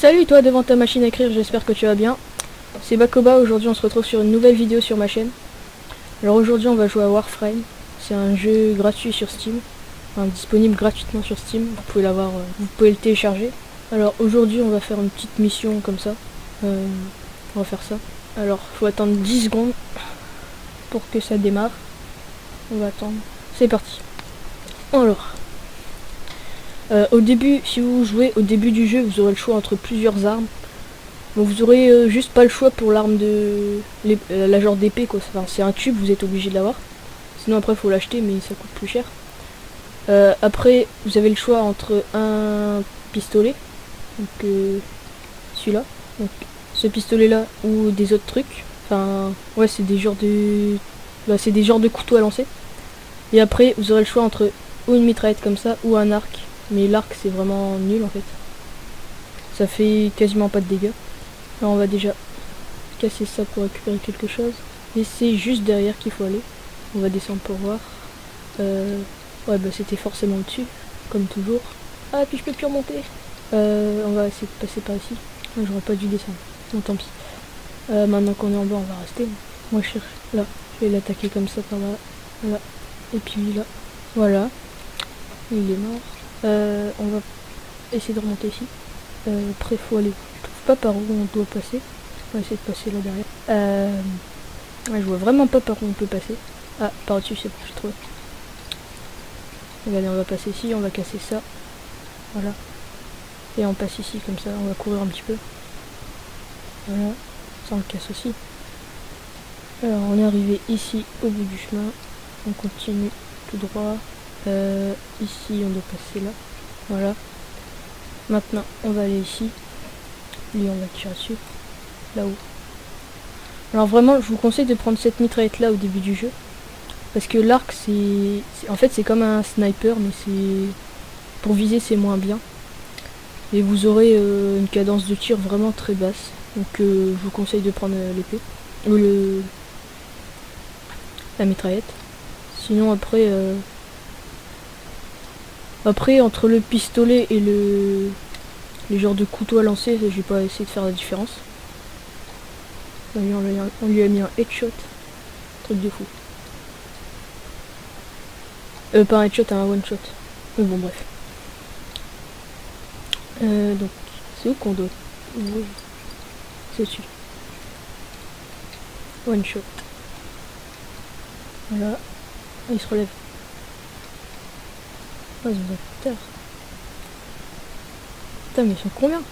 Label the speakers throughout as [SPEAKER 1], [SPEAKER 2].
[SPEAKER 1] Salut toi devant ta machine à écrire, j'espère que tu vas bien. C'est Bakoba, aujourd'hui on se retrouve sur une nouvelle vidéo sur ma chaîne. Alors aujourd'hui on va jouer à Warframe. C'est un jeu gratuit sur Steam. Enfin, disponible gratuitement sur Steam, vous pouvez l'avoir, vous pouvez le télécharger. Alors aujourd'hui on va faire une petite mission comme ça. On va faire ça. Alors faut attendre 10 secondes pour que ça démarre. On va attendre. C'est parti. Alors. Au début, si vous jouez au début du jeu, vous aurez le choix entre plusieurs armes. Donc vous aurez juste pas le choix pour l'arme de la genre d'épée quoi. Enfin, c'est un tube, vous êtes obligé de l'avoir. Sinon après faut l'acheter mais ça coûte plus cher. Après vous avez le choix entre un pistolet, donc celui-là, donc ce pistolet là ou des autres trucs. Enfin ouais c'est des genres de, c'est des genres de couteaux à lancer. Et après vous aurez le choix entre ou une mitraillette comme ça ou un arc. Mais l'arc c'est vraiment nul en fait. Ça fait quasiment pas de dégâts. Alors on va déjà casser ça pour récupérer quelque chose. Et c'est juste derrière qu'il faut aller. On va descendre pour voir. Ouais bah c'était forcément dessus, comme toujours. Ah puis je peux plus remonter. On va essayer de passer par ici. Ah, j'aurais pas dû descendre. Bon tant pis. Maintenant qu'on est en bas on va rester. Moi je cherche là. Je vais l'attaquer comme ça par là. Là. Et puis là. Voilà. Il est mort. On va essayer de remonter ici. Après faut aller. Je trouve pas par où on doit passer. On va essayer de passer là derrière. Ouais, je vois vraiment pas par où on peut passer. Ah, par au-dessus, c'est bon, j'ai trouvé. Regardez, on va passer ici, on va casser ça. Voilà. Et on passe ici comme ça, on va courir un petit peu. Voilà. Ça on le casse aussi. Alors on est arrivé ici au bout du chemin. On continue tout droit. Ici on doit passer là. Voilà. Maintenant on va aller ici. Lui on va tirer dessus. Là-haut. Alors vraiment je vous conseille de prendre cette mitraillette là au début du jeu. Parce que l'arc c'est... En fait c'est comme un sniper mais c'est... Pour viser c'est moins bien. Et vous aurez une cadence de tir vraiment très basse. Donc je vous conseille de prendre l'épée. Ou la mitraillette. Sinon après... Après, entre le pistolet et les genres de couteau à lancer, j'ai pas essayé de faire la différence. On lui a mis un headshot. Truc de fou. Pas un headshot, un one shot. Mais bon, bref. Donc, c'est où qu'on doit... Oui. C'est dessus. One shot. Voilà. Ah, il se relève. Oh, putain, mais ils sont combien?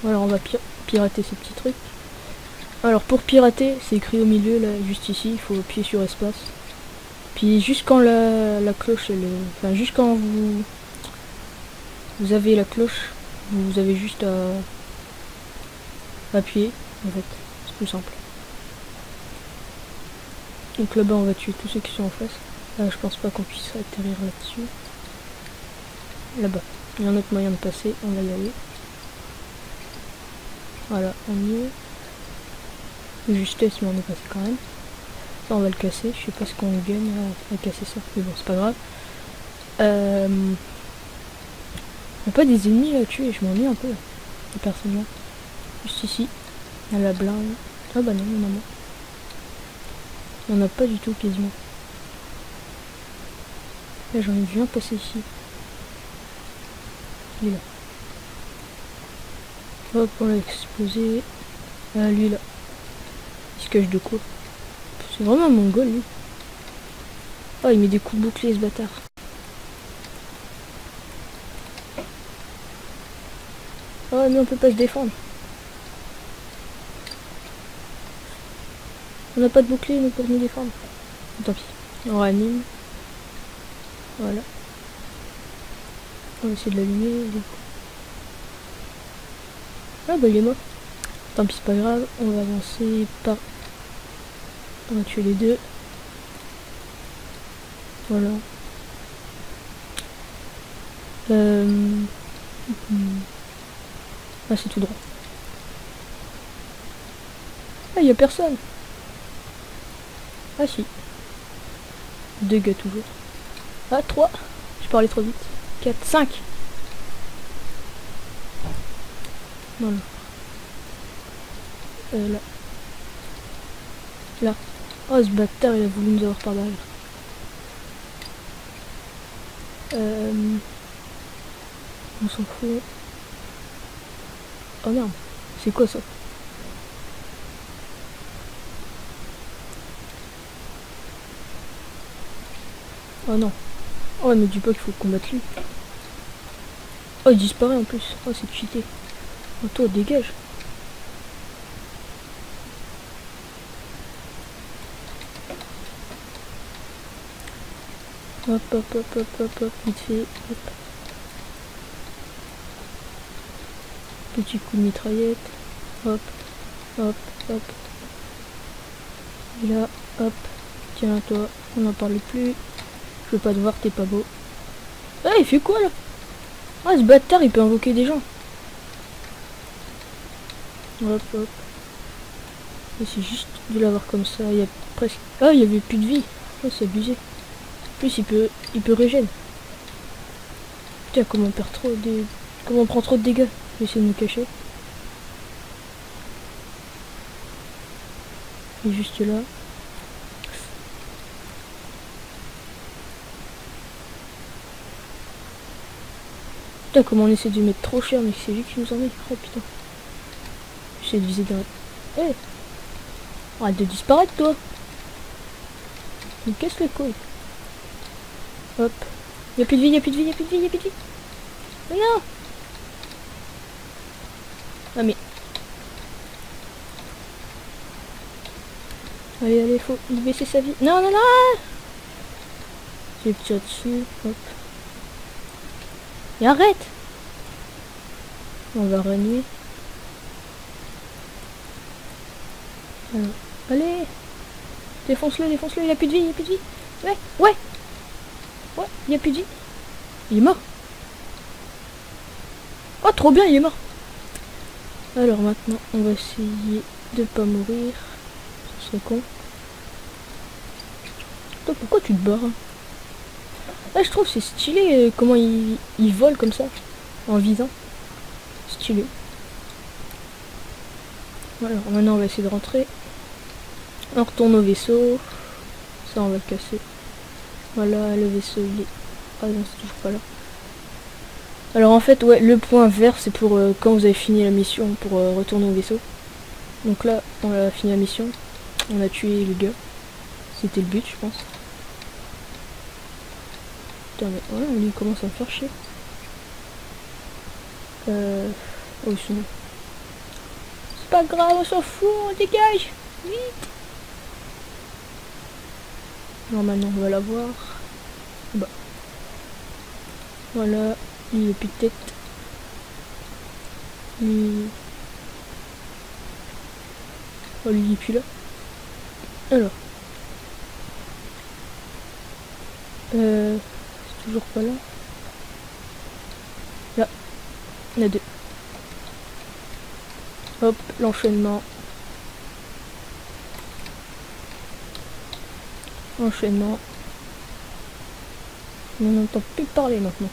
[SPEAKER 1] Alors on va pirater ces petits trucs. Alors pour pirater, c'est écrit au milieu là, juste ici, il faut appuyer sur espace. Puis juste quand la cloche, enfin juste quand vous avez la cloche, vous avez juste à appuyer en fait, c'est plus simple. Donc là-bas on va tuer tous ceux qui sont en face. Je pense pas qu'on puisse atterrir là-dessus. Là-bas, il y a un autre moyen de passer, on va y aller. Voilà, on y est. Justesse, mais on est passé quand même. Ça, on va le casser. Je sais pas ce qu'on gagne à casser ça, mais bon, c'est pas grave. Il n'y a pas des ennemis là à tuer, je m'ennuie un peu. Les personnes là. Juste ici, il y a la blinde. Ah bah non, il y en a moins. Il n'y en a pas du tout quasiment. Là, j'en ai vu un passer ici. Il est là. Hop, on l'a explosé. Ah, lui là. Il se cache de quoi? C'est vraiment un mongol lui. Oh, il met des coups de bouclier ce bâtard. Oh, mais on peut pas se défendre. On n'a pas de bouclier nous pour nous défendre. Tant pis. On réanime. Voilà. On va essayer de l'allumer. Ah bah il est mort. Tant pis, c'est pas grave. On va avancer par... On va tuer les deux. Voilà. Ah c'est tout droit. Ah y a personne. Ah si. 2 gars toujours. Ah 3. Je parlais trop vite. 4, 5. Voilà. Là. Là. Oh, ce bâtard, il a voulu nous avoir par derrière. On s'en fout. Oh merde. C'est quoi ça? Oh non. Oh, mais dis pas qu'il faut combattre lui. Oh, il disparaît en plus. Oh, c'est cheaté. Oh, toi, dégage. Hop, hop, hop, hop, hop, hop, vite fait. Hop. Petit coup de mitraillette. Hop, hop, hop. Et là, hop. Tiens, toi, on n'en parle plus. Je veux pas te voir, t'es pas beau. Ah, il fait quoi là? Ah, ce bâtard, il peut invoquer des gens. Hop, hop. Et c'est juste de l'avoir comme ça. Il y a presque. Ah, il y avait plus de vie. Oh, c'est abusé. En plus, il peut régène. Putain, comment on perd trop de. Comment on prend trop de dégâts? Je vais essayer de me cacher. Il est juste là. Putain, comment on essaie de lui mettre trop cher, mais c'est lui qui nous en met. Oh putain. J'essaie de viser derrière. Eh, arrête de disparaître, toi. Tu me casses les couilles. Hop. Y'a plus de vie, y'a plus de vie, y'a plus de vie, y'a plus de vie. Regarde. Ah mais. Allez, allez, faut baisser sa vie. Non, non, non. J'ai tiré dessus. Hop. Et arrête. On va renier. Alors, allez. Défonce-le, défonce-le. Il a plus de vie, il a plus de vie. Ouais, ouais. Ouais, il a plus de vie. Il est mort. Oh, trop bien, il est mort. Alors maintenant, on va essayer de pas mourir. Ce serait con. Toi, pourquoi tu te barres? Là, je trouve c'est stylé comment il vole comme ça, en visant. Stylé. Alors maintenant, on va essayer de rentrer. On retourne au vaisseau. Ça, on va le casser. Voilà, le vaisseau, il est... Ah non, c'est toujours pas là. Alors en fait, ouais, le point vert, c'est pour quand vous avez fini la mission, pour retourner au vaisseau. Donc là, on a fini la mission. On a tué le gars. C'était le but, je pense. Putain, mais voilà, lui, il commence à me faire chier. Oh, sinon. C'est pas grave, on s'en fout, on dégage. Vite. Normalement, on va la voir. Bah. Voilà, il est plus de tête. Lui... Oh, lui, il est plus là. Alors. C'est toujours pas là. Là. Il y en a deux. Hop, l'enchaînement. Enchaînement. On n'entend plus parler maintenant.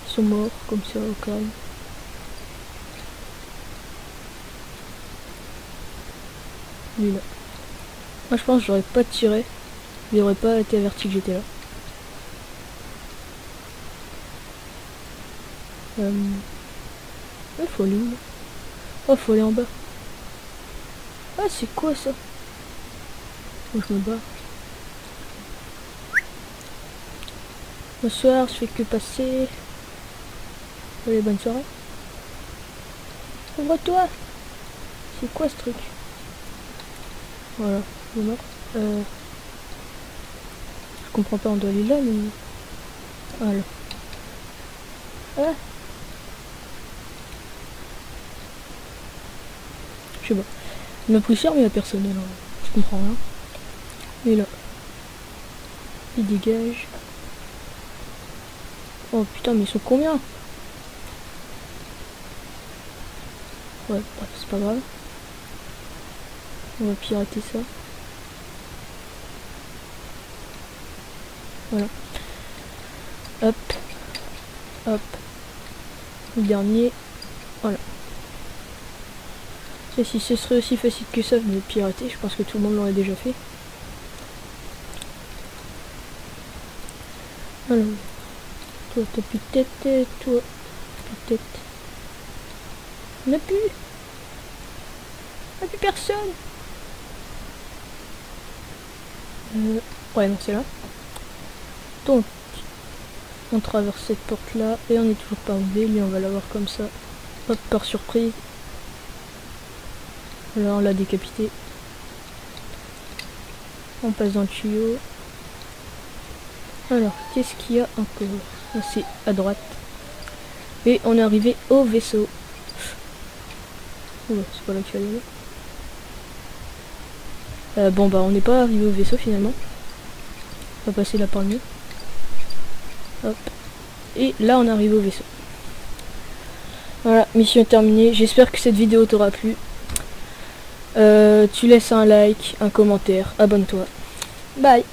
[SPEAKER 1] Ils sont morts comme ça au calme. Lui là. Moi je pense que j'aurais pas tiré. Il aurait pas été averti que j'étais là. Il faut aller où là? Oh, faut aller en bas. Ah, c'est quoi ça? Moi je me bats. Bonsoir, je fais que passer. Allez, bonne soirée. Ouvre-toi. C'est quoi ce truc? Voilà, il est mort. Je comprends pas, on doit aller là, mais... Voilà. Ah. Je sais pas. Il m'a pris cher, mais il y a personne, alors je comprends rien. Et là. Il dégage. Oh putain, mais ils sont combien? Ouais, bref, c'est pas grave. On va pirater ça. Voilà. Hop. Hop. Le dernier. Voilà. Et si ce serait aussi facile que ça de pirater, je pense que tout le monde l'aurait déjà fait. Alors, toi t'as plus de tête, toi plus de tête. On n'a plus. On n'a plus personne. Ouais, non, c'est là. Donc, on traverse cette porte là et on est toujours pas arrivé. Lui, on va l'avoir comme ça. Hop, par surprise. Là, on l'a décapité. On passe dans le tuyau. Alors, qu'est-ce qu'il y a encore? C'est à droite. Et on est arrivé au vaisseau. Oh, c'est pas là qu'il fallait aller. Bon, bah, on n'est pas arrivé au vaisseau finalement. On va passer là par le milieu. Hop. Et là, on est arrivé au vaisseau. Voilà, mission terminée. J'espère que cette vidéo t'aura plu. Tu laisses un like, un commentaire, abonne-toi. Bye.